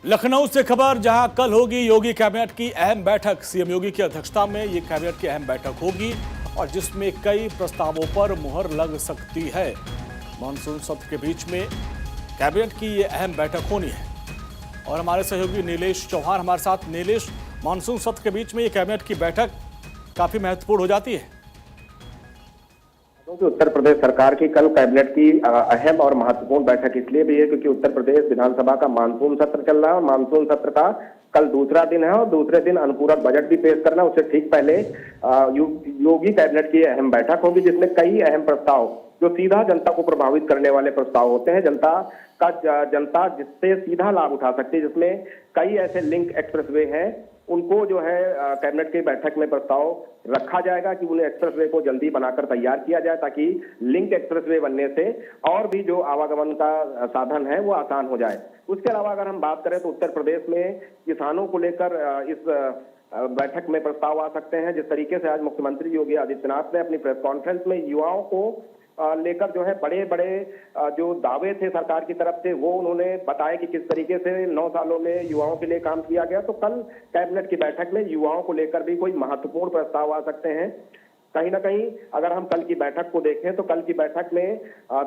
लखनऊ से खबर, जहां कल होगी योगी कैबिनेट की अहम बैठक। सीएम योगी की अध्यक्षता में ये कैबिनेट की अहम बैठक होगी और जिसमें कई प्रस्तावों पर मुहर लग सकती है। मानसून सत्र के बीच में कैबिनेट की ये अहम बैठक होनी है और हमारे सहयोगी नीलेश चौहान हमारे साथ। नीलेश, मानसून सत्र के बीच में ये कैबिनेट की बैठक काफी महत्वपूर्ण हो जाती है। कि उत्तर प्रदेश सरकार की कल कैबिनेट की अहम और महत्वपूर्ण बैठक इसलिए भी है क्योंकि उत्तर प्रदेश विधानसभा का मानसून सत्र चल रहा है और मानसून सत्र का कल दूसरा दिन है और दूसरे दिन अनुपूरक बजट भी पेश करना। उससे ठीक पहले योगी कैबिनेट की अहम बैठक होगी जिसमें कई अहम प्रस्ताव जो सीधा जनता को प्रभावित करने वाले प्रस्ताव होते हैं, जनता जिससे सीधा लाभ उठा सकती है, जिसमें कई ऐसे लिंक एक्सप्रेसवे हैं उनको जो है कैबिनेट की बैठक में प्रस्ताव रखा जाएगा कि उन्हें एक्सप्रेसवे को जल्दी बनाकर तैयार किया जाए ताकि लिंक एक्सप्रेसवे बनने से और भी जो आवागमन का साधन है वो आसान हो जाए। उसके अलावा अगर हम बात करें तो उत्तर प्रदेश में किसानों को लेकर इस बैठक में प्रस्ताव आ सकते हैं। जिस तरीके से आज मुख्यमंत्री योगी आदित्यनाथ ने अपनी प्रेस कॉन्फ्रेंस में युवाओं को लेकर जो है बड़े बड़े जो दावे थे सरकार की तरफ से वो उन्होंने बताया कि किस तरीके से 9 सालों में युवाओं के लिए काम किया गया। तो कल कैबिनेट की बैठक में युवाओं को लेकर भी कोई महत्वपूर्ण प्रस्ताव आ सकते हैं। कहीं ना कहीं अगर हम कल की बैठक को देखें तो कल की बैठक में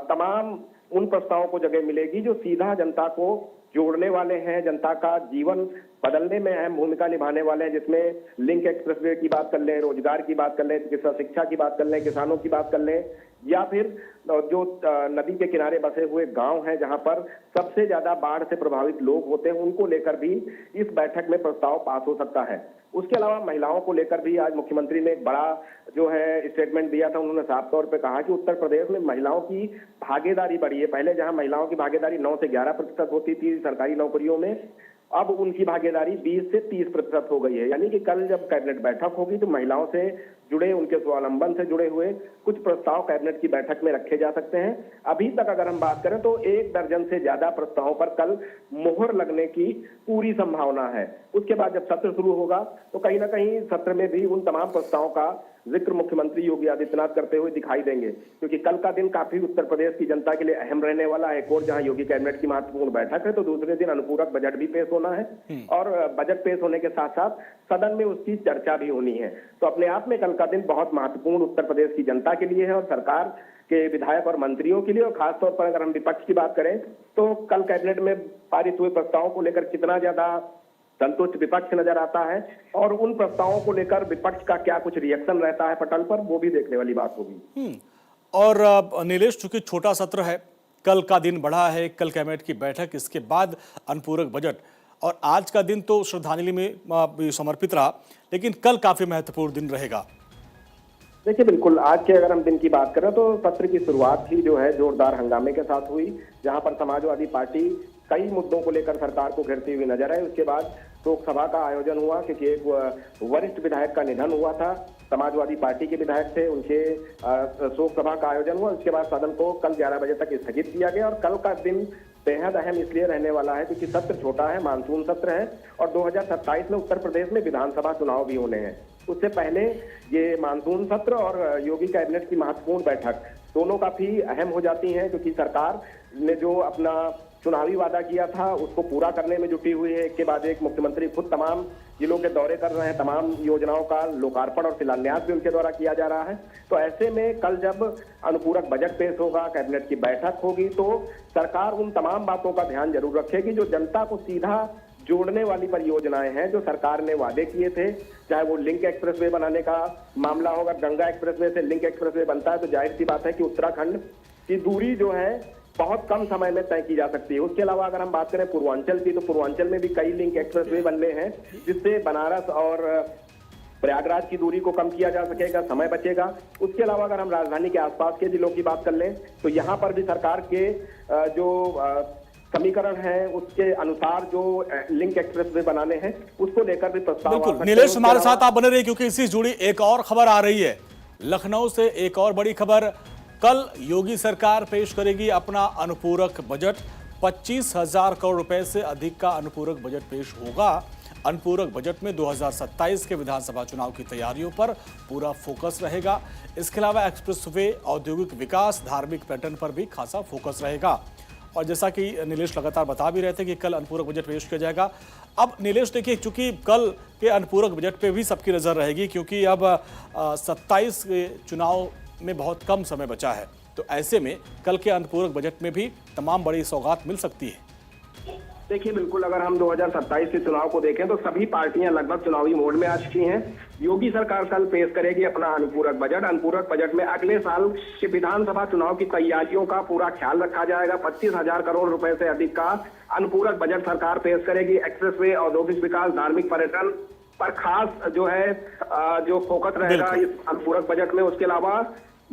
तमाम उन प्रस्तावों को जगह मिलेगी जो सीधा जनता को जोड़ने वाले हैं, जनता का जीवन बदलने में अहम भूमिका निभाने वाले हैं, जिसमें लिंक एक्सप्रेसवे की बात कर लें, रोजगार की बात कर लें, चिकित्सा शिक्षा की बात कर लें, किसानों की बात कर लें, या फिर जो नदी के किनारे बसे हुए गांव हैं जहां पर सबसे ज्यादा बाढ़ से प्रभावित लोग होते हैं, उनको लेकर भी इस बैठक में प्रस्ताव पास हो सकता है। उसके अलावा महिलाओं को लेकर भी आज मुख्यमंत्री ने एक बड़ा जो है स्टेटमेंट दिया था। उन्होंने साफ तौर पे कहा कि उत्तर प्रदेश में महिलाओं की भागीदारी बढ़ी है। पहले जहां महिलाओं की भागीदारी 9 से 11% होती थी सरकारी नौकरियों में, अब उनकी भागीदारी 20 से 30% हो गई है। यानी कि कल जब कैबिनेट बैठक होगी तो महिलाओं से जुड़े, उनके स्वावलंबन से जुड़े हुए कुछ प्रस्ताव कैबिनेट की बैठक में रखे जा सकते हैं। अभी तक अगर हम बात करें तो 1 दर्जन से ज्यादा प्रस्तावों पर कल मुहर लगने की पूरी संभावना है। उसके बाद जब सत्र शुरू होगा तो कहीं ना कहीं सत्र में भी उन तमाम प्रस्तावों का जिक्र मुख्यमंत्री योगी आदित्यनाथ करते हुए दिखाई देंगे, क्योंकि कल का दिन काफी उत्तर प्रदेश की जनता के लिए अहम रहने वाला है। एक और जहां योगी कैबिनेट की महत्वपूर्ण बैठक है तो दूसरे दिन अनुपूरक बजट भी पेश होना है और बजट पेश होने के साथ साथ सदन में उसकी चर्चा भी होनी है। तो अपने आप में कल का दिन बहुत महत्वपूर्ण उत्तर प्रदेश की जनता के लिए है और सरकार के विधायक और मंत्रियों के लिए। और खासतौर पर अगर हम विपक्ष की बात करें तो कल कैबिनेट में पारित हुए प्रस्तावों को लेकर कितना ज्यादा संतुष्ट विपक्ष नजर आता है और उन प्रस्तावों को लेकर विपक्ष का क्या कुछ रिएक्शन रहता है पटल पर, वो भी देखने वाली बात होगी। और नीलेश, चूंकि छोटा सत्र है, कल का दिन बढ़ा है, कल कैबिनेट की बैठक, इसके बाद अनुपूरक बजट और आज का दिन तो श्रद्धांजलि में समर्पित रहा, लेकिन कल काफी महत्वपूर्ण दिन रहेगा। देखिए बिल्कुल, आज के अगर हम दिन की बात करें तो सत्र की शुरुआत ही जो है जोरदार हंगामे के साथ हुई, जहां पर समाजवादी पार्टी कई मुद्दों को लेकर सरकार को घेरती हुई नजर आई। उसके बाद शोक सभा का आयोजन हुआ क्योंकि एक वरिष्ठ विधायक का निधन हुआ था, समाजवादी पार्टी के विधायक थे, उनके शोक सभा का आयोजन हुआ। उसके बाद सदन को कल 11 बजे तक स्थगित किया गया और कल का दिन बेहद अहम इसलिए रहने वाला है क्योंकि सत्र छोटा है, मानसून सत्र है और 2027 में उत्तर प्रदेश में विधानसभा चुनाव भी होने हैं। उससे पहले ये मानसून सत्र और योगी कैबिनेट की महत्वपूर्ण बैठक दोनों काफी अहम हो जाती हैं, क्योंकि सरकार ने जो अपना चुनावी वादा किया था उसको पूरा करने में जुटी हुई है। एक के बाद एक मुख्यमंत्री खुद तमाम जिलों के दौरे कर रहे हैं, तमाम योजनाओं का लोकार्पण और शिलान्यास भी उनके द्वारा किया जा रहा है। तो ऐसे में कल जब अनुपूरक बजट पेश होगा, कैबिनेट की बैठक होगी, तो सरकार उन तमाम बातों का ध्यान जरूर रखेगी जो जनता को सीधा जोड़ने वाली परियोजनाएं हैं जो सरकार ने वादे किए थे। चाहे वो लिंक एक्सप्रेसवे बनाने का मामला होगा, गंगा एक्सप्रेसवे से लिंक एक्सप्रेसवे बनता है तो जाहिर सी बात है कि उत्तराखंड की दूरी जो है बहुत कम समय में तय की जा सकती है। उसके अलावा अगर हम बात करें पूर्वांचल की, तो पूर्वांचल में भी कई लिंक एक्सप्रेसवे बनने हैं जिससे बनारस और प्रयागराज की दूरी को कम किया जा सकेगा, समय बचेगा। उसके अलावा अगर हम राजधानी के आसपास के जिलों की बात कर लें तो यहाँ पर भी सरकार के जो समीकरण है उसके अनुसार जो लिंक एक्सप्रेसवे बनाने हैं उसको लेकर भी प्रस्ताव। बिल्कुल नीलेश, हमारे साथ आप बने रहिए क्योंकि इसी से जुड़ी एक और खबर आ रही है। लखनऊ से एक और बड़ी खबर, कल योगी सरकार पेश करेगी अपना अनुपूरक बजट। 25,000 करोड़ रुपए से अधिक का अनुपूरक बजट पेश होगा। अनुपूरक बजट में 2027 के विधानसभा चुनाव की तैयारियों पर पूरा फोकस रहेगा। इसके अलावा एक्सप्रेसवे, औद्योगिक विकास, धार्मिक पर्यटन पर भी खासा फोकस रहेगा। और जैसा कि नीलेश लगातार बता भी रहे थे कि कल अनुपूरक बजट पेश किया जाएगा। अब नीलेश देखिए, चूंकि कल के अनुपूरक बजट पे भी सबकी नजर रहेगी, क्योंकि अब 27 के चुनाव में बहुत कम समय बचा है, तो ऐसे में कल के अनुपूरक बजट में भी तमाम बड़ी सौगात मिल सकती है। देखिए, बिल्कुल अगर हम 2027 के चुनाव को देखें तो सभी पार्टियां लगभग चुनावी मोड में आ चुकी हैं। योगी सरकार कल पेश करेगी अपना अनुपूरक बजट। अनुपूरक बजट में अगले साल के विधानसभा चुनाव की तैयारियों का पूरा ख्याल रखा जाएगा। 25,000 करोड़ रुपए से अधिक का अनुपूरक बजट सरकार पेश करेगी। एक्सप्रेसवे, औद्योगिक विकास, धार्मिक पर्यटन पर खास जो फोकस रहेगा इस अनुपूरक बजट में। उसके अलावा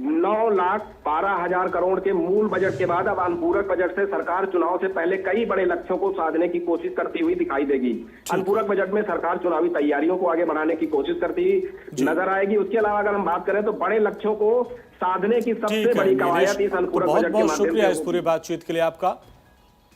9,12,000 करोड़ के मूल बजट के बाद अब अनुपूरक बजट से सरकार चुनाव से पहले कई बड़े लक्ष्यों को साधने की कोशिश करती हुई दिखाई देगी। अनुपूरक बजट में सरकार चुनावी तैयारियों को आगे बढ़ाने की कोशिश करती नजर आएगी। उसके अलावा अगर हम बात करें तो बड़े लक्ष्यों को साधने की सबसे बड़ी कवायद इस अनुपूरक बजट के माध्यम से। बहुत शुक्रिया इस पूरी बातचीत के लिए आपका।